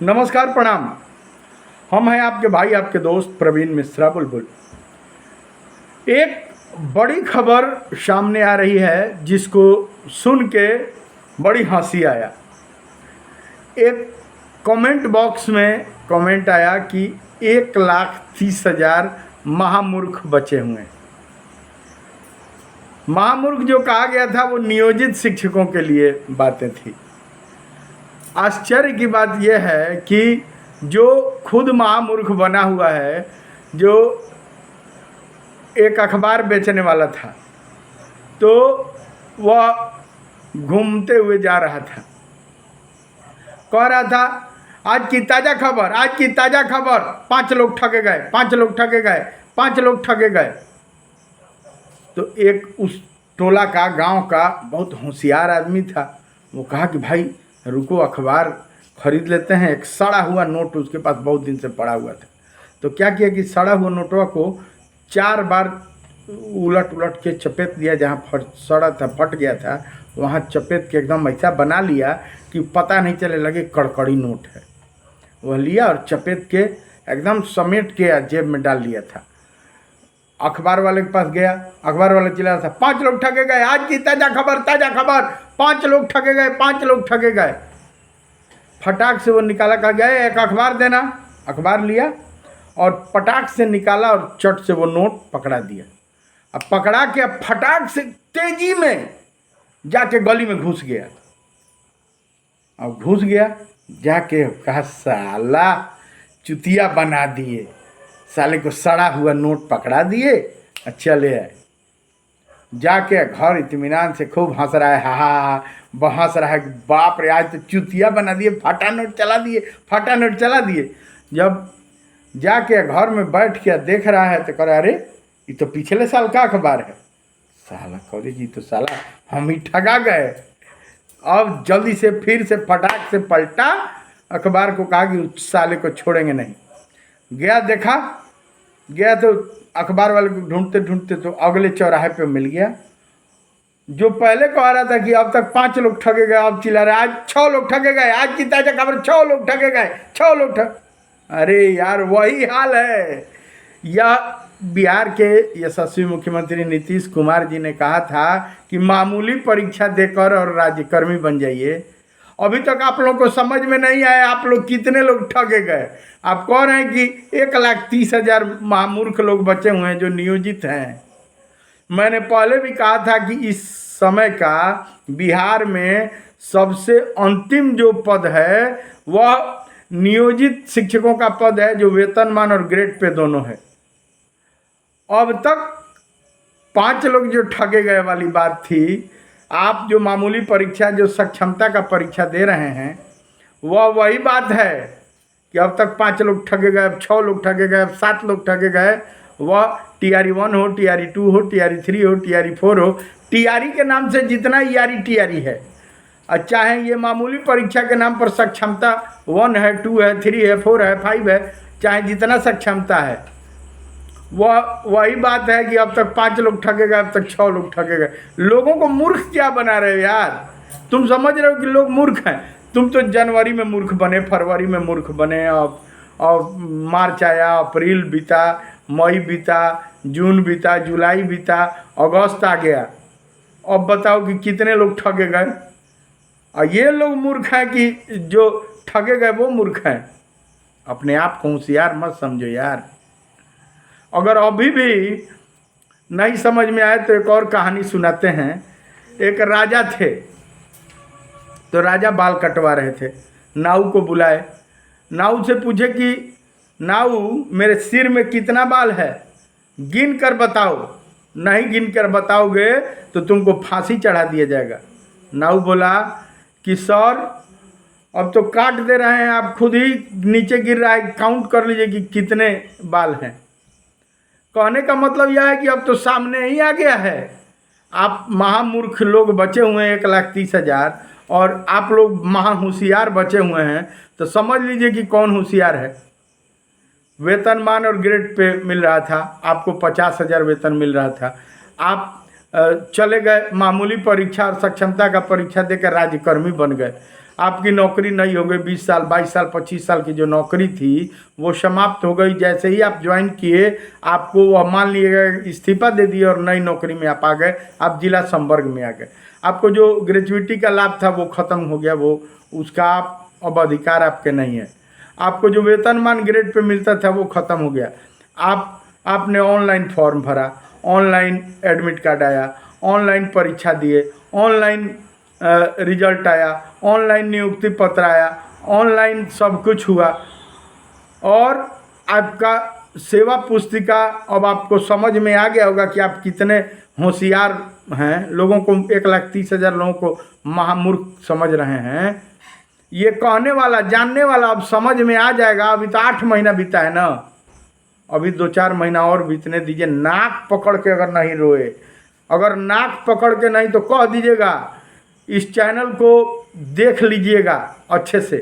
नमस्कार, प्रणाम। हम हैं आपके भाई, आपके दोस्त प्रवीण मिश्रा बुलबुल। एक बड़ी खबर सामने आ रही है जिसको सुन के बड़ी हंसी आया। एक कमेंट बॉक्स में कमेंट आया कि 1,30,000 महामूर्ख बचे हुए हैं। महामूर्ख जो कहा गया था वो नियोजित शिक्षकों के लिए बातें थी। आश्चर्य की बात यह है कि जो खुद महामूर्ख बना हुआ है, जो एक अखबार बेचने वाला था, तो वह घूमते हुए जा रहा था, कह रहा था आज की ताज़ा खबर, आज की ताज़ा खबर, 5 लोग ठगे गए, 5 लोग ठगे गए, 5 लोग ठगे गए। तो एक उस टोला का, गांव का बहुत होशियार आदमी था। वो कहा कि भाई रुको, अखबार खरीद लेते हैं। एक सड़ा हुआ नोट उसके पास बहुत दिन से पड़ा हुआ था। तो क्या किया कि सड़ा हुआ नोटवा को 4 बार उलट उलट के चपेट दिया। जहाँ सड़ा था, फट गया था, वहाँ चपेट के एकदम ऐसा बना लिया कि पता नहीं चले लगे कड़कड़ी नोट है। वह लिया और चपेट के एकदम समेट के जेब में डाल लिया था। अखबार वाले के पास गया, अखबार वाला चिल्ला रहा था 5 लोग ठगे गए, आज की ताज़ा खबर, ताज़ा खबर, 5 लोग ठगे गए, 5 लोग ठगे गए। फटाक से वो निकाला, कहा गया एक अखबार देना। अखबार लिया और पटाख से निकाला और चट से वो नोट पकड़ा दिया। अब पकड़ा के फटाक से तेजी में जाके गली में घुस गया। अब घुस गया, जाके कहा साला चुतिया बना दिए, साले को सड़ा हुआ नोट पकड़ा दिए और चले आए। जाके घर इत्मीनान से खूब हंस रहा है, हा हंस रहा है, बाप रे आज तो चुतिया बना दिए, फटा नोट चला दिए, फटा नोट चला दिए। जब जाके घर में बैठ के देख रहा है तो कह रहा अरे ये तो पिछले साल का अखबार है। साला कॉलेज जी, तो साला हम ही ठगा गए। अब जल्दी से फिर से फटाक से पलटा अखबार को, कहा कि उस साले को छोड़ेंगे नहीं। गया, देखा, गया तो अखबार वाले को ढूंढते ढूंढते तो अगले चौराहे पे मिल गया। जो पहले कह रहा था कि अब तक 5 लोग ठगे गए, अब चिल्ला रहा है आज 6 लोग ठगे गए, आज की ताजा खबर 6 लोग ठगे गए, 6 लोग ठग। अरे यार वही हाल है। यह बिहार के यशस्वी मुख्यमंत्री नीतीश कुमार जी ने कहा था कि मामूली परीक्षा देकर और राज्यकर्मी बन जाइए। अभी तक आप लोगों को समझ में नहीं आया आप लोग कितने लोग ठगे गए। आप कह रहे हैं कि 1,30,000 महामूर्ख लोग बचे हुए हैं जो नियोजित हैं। मैंने पहले भी कहा था कि इस समय का बिहार में सबसे अंतिम जो पद है वह नियोजित शिक्षकों का पद है, जो वेतनमान और ग्रेड पे दोनों है। अब तक 5 लोग जो ठगे गए वाली बात थी। आप जो मामूली परीक्षा, जो सक्षमता का परीक्षा दे रहे हैं, वह वही बात है कि अब तक 5 लोग ठगे गए, अब 6 लोग ठगे गए, अब 7 लोग ठगे गए। वह TRE 1 हो, TRE 2 हो, TRE 3 हो, TRE 4 हो, TRE के नाम से जितना ERE TRE है, और चाहे ये मामूली परीक्षा के नाम पर सक्षमता 1 है, 2 है, 3 है, 4 है, 5 है, चाहे जितना सक्षमता है, वह वही बात है कि अब तक 5 लोग ठगे गए, अब तक 6 लोग ठगे गए। लोगों को मूर्ख क्या बना रहे हो यार? तुम समझ रहे हो कि लोग मूर्ख हैं? तुम तो जनवरी में मूर्ख बने, फरवरी में मूर्ख बने, और मार्च आया, अप्रैल बीता, मई बीता, जून बीता, जुलाई बीता, अगस्त आ गया। अब बताओ कि कितने लोग ठगे गए। और ये लोग मूर्ख हैं कि जो ठगे गए वो मूर्ख हैं? अपने आप को होशियार मत समझो यार। अगर अभी भी नहीं समझ में आए तो एक और कहानी सुनाते हैं। एक राजा थे, तो राजा बाल कटवा रहे थे। नाऊ को बुलाए, नाऊ से पूछे कि नाऊ मेरे सिर में कितना बाल है, गिन कर बताओ, नहीं गिन कर बताओगे तो तुमको फांसी चढ़ा दिया जाएगा। नाऊ बोला कि सर अब तो काट दे रहे हैं आप, खुद ही नीचे गिर रहा है, काउंट कर लीजिए कि कितने बाल हैं। कहने का मतलब यह है कि अब तो सामने ही आ गया है। आप महामूर्ख लोग बचे हुए हैं 1,30,000, और आप लोग महा होशियार बचे हुए हैं। तो समझ लीजिए कि कौन होशियार है। वेतनमान और ग्रेड पे मिल रहा था, आपको 50,000 वेतन मिल रहा था। आप चले गए मामूली परीक्षा और सक्षमता का परीक्षा देकर राज्यकर्मी बन गए। आपकी नौकरी नहीं हो गई, 20 साल 22 साल 25 साल की जो नौकरी थी वो समाप्त हो गई। जैसे ही आप ज्वाइन किए आपको वह मान लीजिएगा इस्तीफा दे दिए और नई नौकरी में आप आ गए, आप जिला संवर्ग में आ गए। आपको जो ग्रेजुएटी का लाभ था वो ख़त्म हो गया, वो उसका आप अब अधिकार आपके नहीं है। आपको जो वेतनमान ग्रेड पे मिलता था वो ख़त्म हो गया। आपने ऑनलाइन फॉर्म भरा, ऑनलाइन एडमिट कार्ड आया, ऑनलाइन परीक्षा दिए, ऑनलाइन रिजल्ट आया, ऑनलाइन नियुक्ति पत्र आया, ऑनलाइन सब कुछ हुआ और आपका सेवा पुस्तिका अब आपको समझ में आ गया होगा कि आप कितने होशियार हैं। लोगों को 1,30,000 लोगों को महामूर्ख समझ रहे हैं। ये कहने वाला जानने वाला अब समझ में आ जाएगा। अभी तो 8 महीना बीता है ना, अभी 2-4 महीना और बीतने दीजिए। नाक पकड़ के अगर नहीं रोए, अगर नाक पकड़ के नहीं तो कह दीजिएगा, इस चैनल को देख लीजिएगा अच्छे से।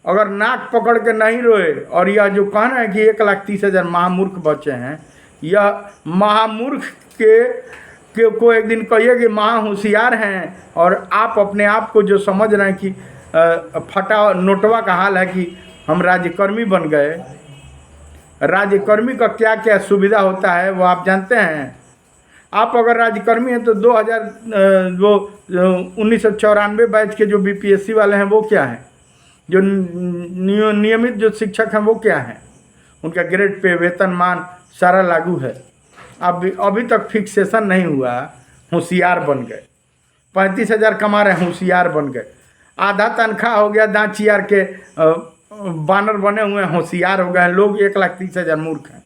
अगर नाक पकड़ के नहीं रोए और यह जो कहना है कि 1,30,000 महामूर्ख बच्चे हैं, यह महामूर्ख के को एक दिन कहिए कि महा होशियार हैं और आप अपने आप को जो समझ रहे हैं कि फटा नोटवा का हाल है कि हम राज्यकर्मी बन गए। राज्यकर्मी का क्या क्या सुविधा होता है वो आप जानते हैं। आप अगर राज्यकर्मी हैं तो 1994 बैच के जो बीपीएससी वाले हैं वो क्या हैं, जो नियमित जो शिक्षक हैं वो क्या हैं, उनका ग्रेड पे वेतनमान सारा लागू है। अभी तक फिक्सेशन नहीं हुआ, होशियार बन गए। 35,000 कमा रहे, होशियार बन गए। आधा तनख्वाह हो गया, दांत चियार के बानर बने हुए हैं, होशियार हो गए लोग। 1,30,000 मूर्ख हैं।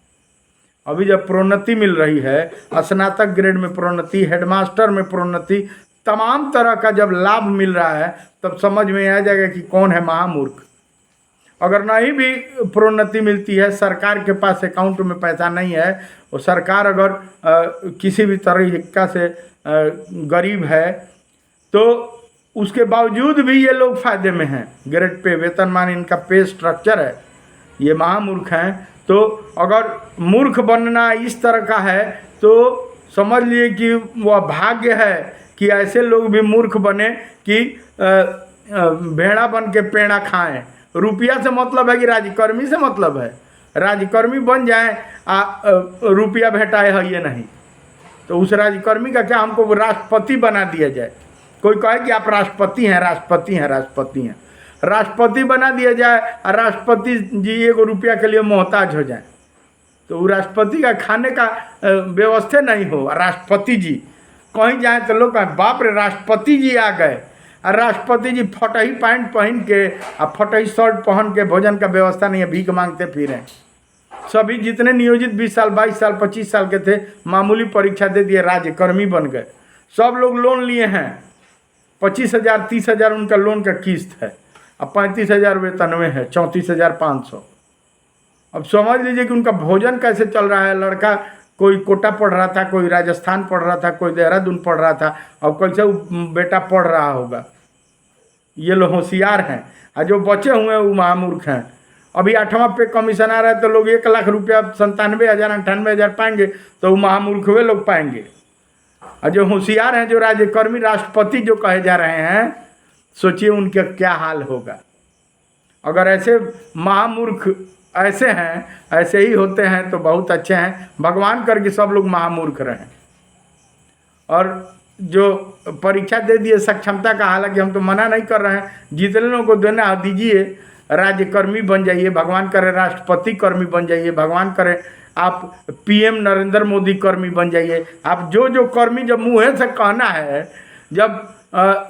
अभी जब प्रोन्नति मिल रही है, स्नातक ग्रेड में प्रोन्नति, हेडमास्टर में प्रोन्नति, तमाम तरह का जब लाभ मिल रहा है तब समझ में आ जाएगा कि कौन है महामूर्ख। अगर नहीं भी प्रोन्नति मिलती है, सरकार के पास अकाउंट में पैसा नहीं है, वो सरकार अगर किसी भी तरीका से गरीब है तो उसके बावजूद भी ये लोग फायदे में हैं। ग्रेड पे वेतनमान इनका पे स्ट्रक्चर है, ये महामूर्ख हैं। तो अगर मूर्ख बनना इस तरह का है तो समझ लिए कि वह भाग्य है कि ऐसे लोग भी मूर्ख बने कि भेड़ा बन के पेड़ा खाएं। रुपया से मतलब है कि राज्यकर्मी से मतलब है। राज्यकर्मी बन जाए रुपया भेटाए है ये नहीं, तो उस राज्यकर्मी का क्या, हमको राष्ट्रपति बना दिया जाए। कोई कहे कि आप राष्ट्रपति हैं, राष्ट्रपति हैं, राष्ट्रपति हैं, राष्ट्रपति बना दिया जाए और राष्ट्रपति जी 1 रुपया के लिए मोहताज हो जाए, तो वो राष्ट्रपति का खाने का व्यवस्था नहीं हो। राष्ट्रपति जी कहीं जाए तो लोग कहें बाप रे राष्ट्रपति जी आ गए, और राष्ट्रपति जी फटही पैंट पहन के और फटही शर्ट पहन के भोजन का व्यवस्था नहीं है, भीख मांगते फिरें। सभी जितने नियोजित 20 साल 22 साल 25 साल के थे, मामूली परीक्षा दे दिए, राज्यकर्मी बन गए। सब लोग लोन लिए हैं, 25,000 30,000 उनका लोन का किस्त है, अब 35,000 वेतन में है, 34,500। अब समझ लीजिए कि उनका भोजन कैसे चल रहा है। लड़का कोई कोटा पढ़ रहा था, कोई राजस्थान पढ़ रहा था, कोई देहरादून पढ़ रहा था, अब कैसे बेटा पढ़ रहा होगा। ये लोग होशियार हैं और जो बचे हुए हैं वो महामूर्ख हैं। अभी 8वां पे कमीशन आ रहा है तो लोग 1,00,000 रुपया 97,000 98,000 पाएंगे, तो वो महामूर्ख वे लोग पाएंगे। और जो होशियार हैं, जो राज्यकर्मी राष्ट्रपति जो कहे जा रहे हैं, सोचिए उनका क्या हाल होगा। अगर ऐसे महामूर्ख ऐसे हैं, ऐसे ही होते हैं तो बहुत अच्छे हैं। भगवान करके सब लोग महामूर्ख रहें। और जो परीक्षा दे दिए सक्षमता का, हालांकि हम तो मना नहीं कर रहे हैं, जितने लोगों को देना दीजिए, राज्यकर्मी बन जाइए, भगवान करे राष्ट्रपति कर्मी बन जाइए, भगवान करे आप पीएम नरेंद्र मोदी कर्मी बन जाइए। आप जो जो कर्मी जब मुँह से कहना है, जब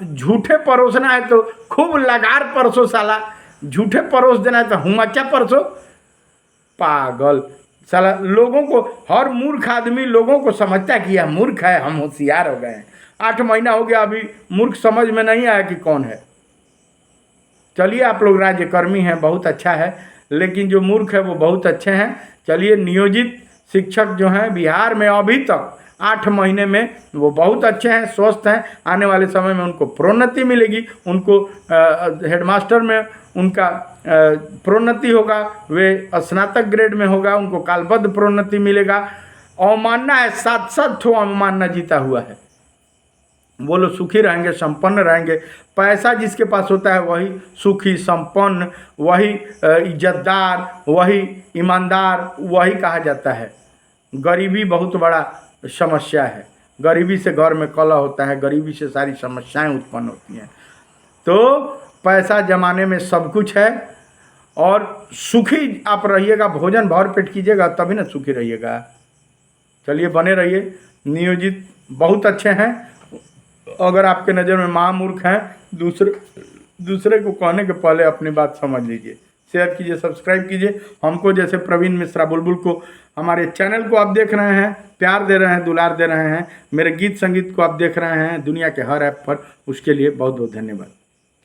झूठे परोसना है तो खूब लगार परसो, साला झूठे परोस देना है तो हुमच्चा परसो। पागल साला, लोगों को, हर मूर्ख आदमी लोगों को समझता है कि यह मूर्ख है, हम होशियार हो गए हैं। 8 महीना हो गया, अभी मूर्ख समझ में नहीं आया कि कौन है। चलिए आप लोग राज्यकर्मी हैं, बहुत अच्छा है, लेकिन जो मूर्ख है वो बहुत अच्छे हैं। चलिए नियोजित शिक्षक जो हैं बिहार में अभी तक 8 महीने में वो बहुत अच्छे हैं, स्वस्थ हैं। आने वाले समय में उनको प्रोन्नति मिलेगी, उनको हेडमास्टर में उनका प्रोन्नति होगा, वे स्नातक ग्रेड में होगा, उनको कालबद्ध प्रोन्नति मिलेगा। अवमानना है, 7-7 ठो अवमानना जीता हुआ है। वो लोग सुखी रहेंगे, संपन्न रहेंगे। पैसा जिसके पास होता है वही सुखी, संपन्न, वही इज्जतदार, वही ईमानदार, वही कहा जाता है। गरीबी बहुत बड़ा समस्या है। गरीबी से घर में कलह होता है, गरीबी से सारी समस्याएं उत्पन्न होती हैं। तो पैसा जमाने में सब कुछ है, और सुखी आप रहिएगा, भोजन भर पेट कीजिएगा तभी ना सुखी रहिएगा। चलिए बने रहिए। नियोजित बहुत अच्छे हैं। अगर आपके नज़र में महामूर्ख हैं, दूसरे को कहने के पहले अपनी बात समझ लीजिए। शेयर कीजिए, सब्सक्राइब कीजिए। हमको जैसे प्रवीण मिश्रा बुलबुल को, हमारे चैनल को आप देख रहे हैं, प्यार दे रहे हैं, दुलार दे रहे हैं, मेरे गीत संगीत को आप देख रहे हैं दुनिया के हर ऐप पर, उसके लिए बहुत बहुत धन्यवाद।